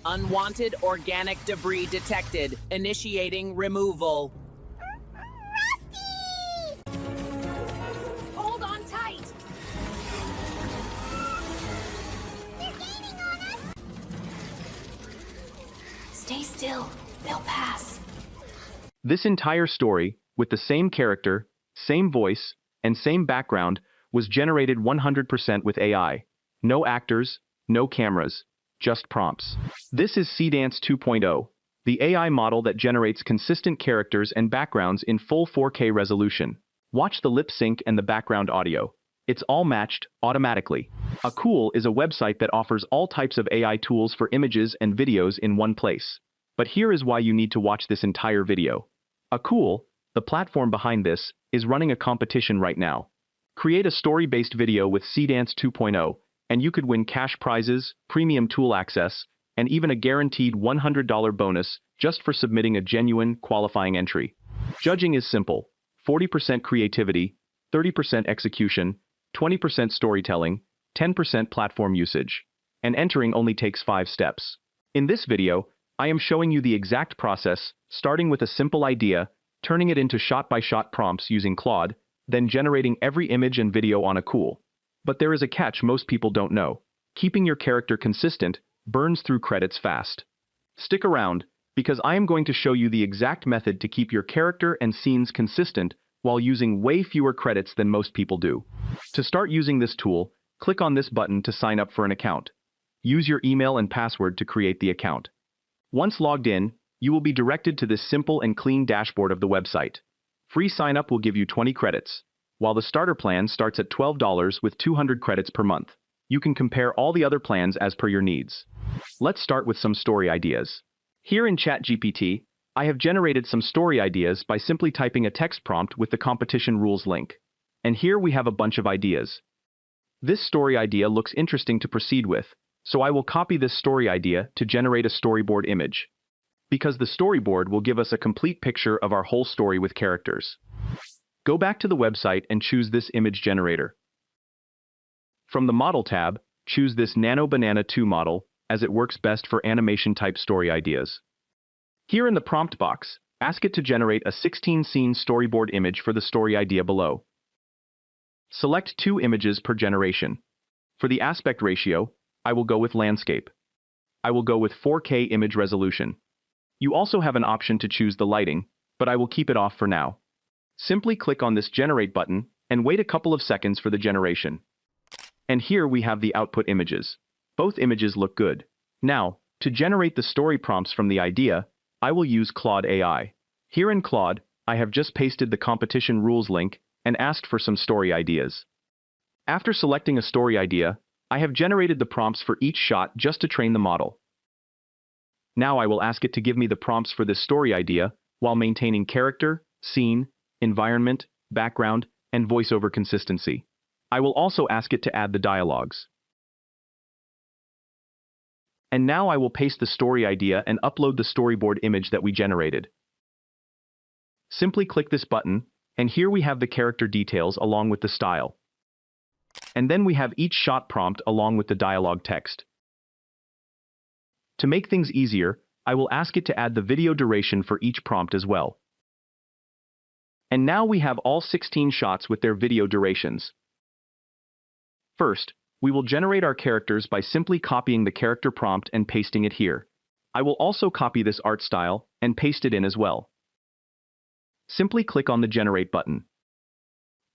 Unwanted organic debris detected. Initiating removal. Rusty! Hold on tight. They're gaining on us! Stay still. They'll pass. This entire story, with the same character, same voice, and same background, was generated 100% with AI. No actors, no cameras, just prompts. This is Seedance 2.0, the AI model that generates consistent characters and backgrounds in full 4K resolution. Watch the lip sync and the background audio. It's all matched automatically. AKOOL is a website that offers all types of AI tools for images and videos in one place. But here is why you need to watch this entire video. AKOOL, the platform behind this, is running a competition right now. Create a story-based video with Seedance 2.0, and you could win cash prizes, premium tool access, and even a guaranteed $100 bonus just for submitting a genuine, qualifying entry. Judging is simple: 40% creativity, 30% execution, 20% storytelling, 10% platform usage. And entering only takes 5 steps. In this video, I am showing you the exact process, starting with a simple idea, turning it into shot-by-shot prompts using Claude, then generating every image and video on AKOOL. But there is a catch most people don't know. Keeping your character consistent burns through credits fast. Stick around, because I am going to show you the exact method to keep your character and scenes consistent while using way fewer credits than most people do. To start using this tool, click on this button to sign up for an account. Use your email and password to create the account. Once logged in, you will be directed to this simple and clean dashboard of the website. Free sign-up will give you 20 credits, while the starter plan starts at $12 with 200 credits per month. You can compare all the other plans as per your needs. Let's start with some story ideas. Here in ChatGPT, I have generated some story ideas by simply typing a text prompt with the competition rules link. And here we have a bunch of ideas. This story idea looks interesting to proceed with, so I will copy this story idea to generate a storyboard image. Because the storyboard will give us a complete picture of our whole story with characters. Go back to the website and choose this image generator. From the Model tab, choose this Nano Banana 2 model, as it works best for animation-type story ideas. Here in the prompt box, ask it to generate a 16-scene storyboard image for the story idea below. Select 2 images per generation. For the aspect ratio, I will go with landscape. I will go with 4K image resolution. You also have an option to choose the lighting, but I will keep it off for now. Simply click on this Generate button and wait a couple of seconds for the generation. And here we have the output images. Both images look good. Now, to generate the story prompts from the idea, I will use Claude AI. Here in Claude, I have just pasted the competition rules link and asked for some story ideas. After selecting a story idea, I have generated the prompts for each shot just to train the model. Now I will ask it to give me the prompts for this story idea while maintaining character, scene, environment, background, and voiceover consistency. I will also ask it to add the dialogues. And now I will paste the story idea and upload the storyboard image that we generated. Simply click this button, and here we have the character details along with the style. And then we have each shot prompt along with the dialogue text. To make things easier, I will ask it to add the video duration for each prompt as well. And now we have all 16 shots with their video durations. First, we will generate our characters by simply copying the character prompt and pasting it here. I will also copy this art style and paste it in as well. Simply click on the Generate button.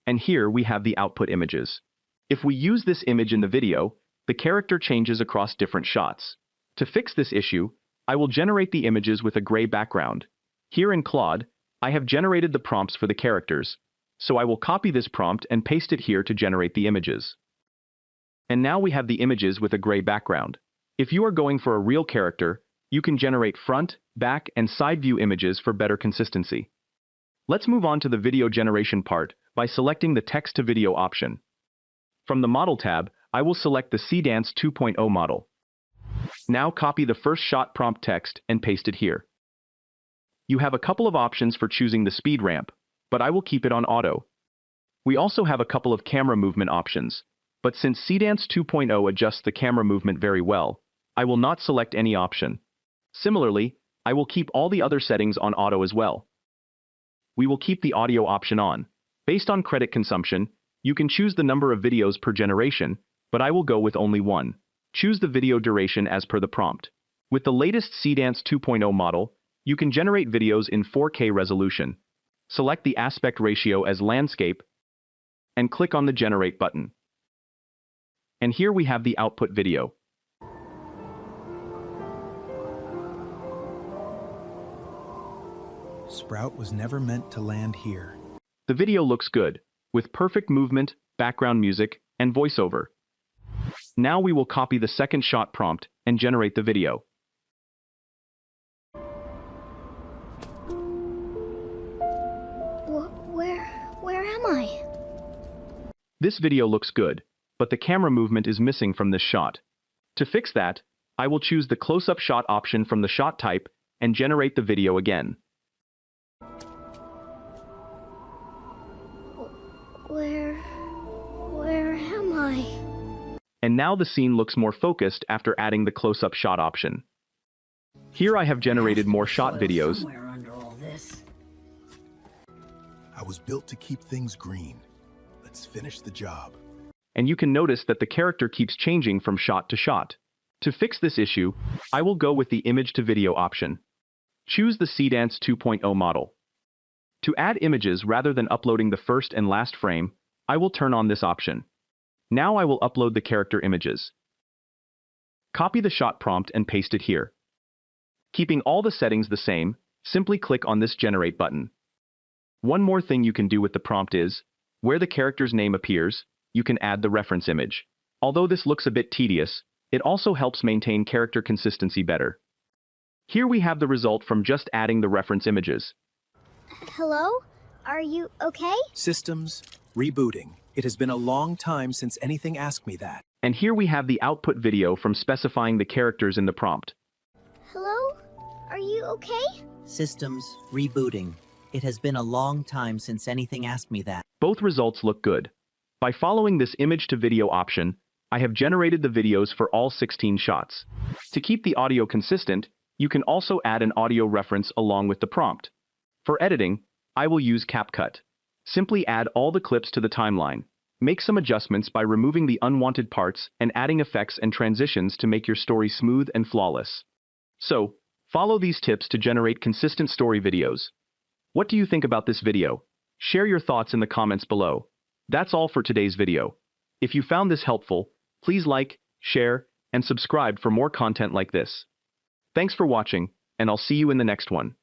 And here we have the output images. If we use this image in the video, the character changes across different shots. To fix this issue, I will generate the images with a gray background. Here in Claude, I have generated the prompts for the characters, so I will copy this prompt and paste it here to generate the images. And now we have the images with a gray background. If you are going for a real character, you can generate front, back, and side view images for better consistency. Let's move on to the video generation part by selecting the text-to-video option. From the Model tab, I will select the Seedance 2.0 model. Now copy the first shot prompt text and paste it here. You have a couple of options for choosing the speed ramp, but I will keep it on auto. We also have a couple of camera movement options, but since Seedance 2.0 adjusts the camera movement very well, I will not select any option. Similarly, I will keep all the other settings on auto as well. We will keep the audio option on. Based on credit consumption, you can choose the number of videos per generation, but I will go with only one. Choose the video duration as per the prompt. With the latest Seedance 2.0 model, you can generate videos in 4K resolution. Select the aspect ratio as landscape and click on the Generate button. And here we have the output video. Sprout was never meant to land here. The video looks good, with perfect movement, background music, and voiceover. Now we will copy the second shot prompt and generate the video. Where am I? This video looks good, but the camera movement is missing from this shot. To fix that, I will choose the close-up shot option from the shot type and generate the video again. Where am I? And now the scene looks more focused after adding the close-up shot option. Here I have generated more shot videos. I was built to keep things green. Let's finish the job. And you can notice that the character keeps changing from shot to shot. To fix this issue, I will go with the image to video option. Choose the Seedance 2.0 model. To add images rather than uploading the first and last frame, I will turn on this option. Now I will upload the character images. Copy the shot prompt and paste it here. Keeping all the settings the same, simply click on this Generate button. One more thing you can do with the prompt is, where the character's name appears, you can add the reference image. Although this looks a bit tedious, it also helps maintain character consistency better. Here we have the result from just adding the reference images. Hello? Are you okay? Systems, rebooting. It has been a long time since anything asked me that. And here we have the output video from specifying the characters in the prompt. Hello? Are you okay? Systems, rebooting. It has been a long time since anything asked me that. Both results look good. By following this image to video option, I have generated the videos for all 16 shots. To keep the audio consistent, you can also add an audio reference along with the prompt. For editing, I will use CapCut. Simply add all the clips to the timeline. Make some adjustments by removing the unwanted parts and adding effects and transitions to make your story smooth and flawless. So, follow these tips to generate consistent story videos. What do you think about this video? Share your thoughts in the comments below. That's all for today's video. If you found this helpful, please like, share, and subscribe for more content like this. Thanks for watching, and I'll see you in the next one.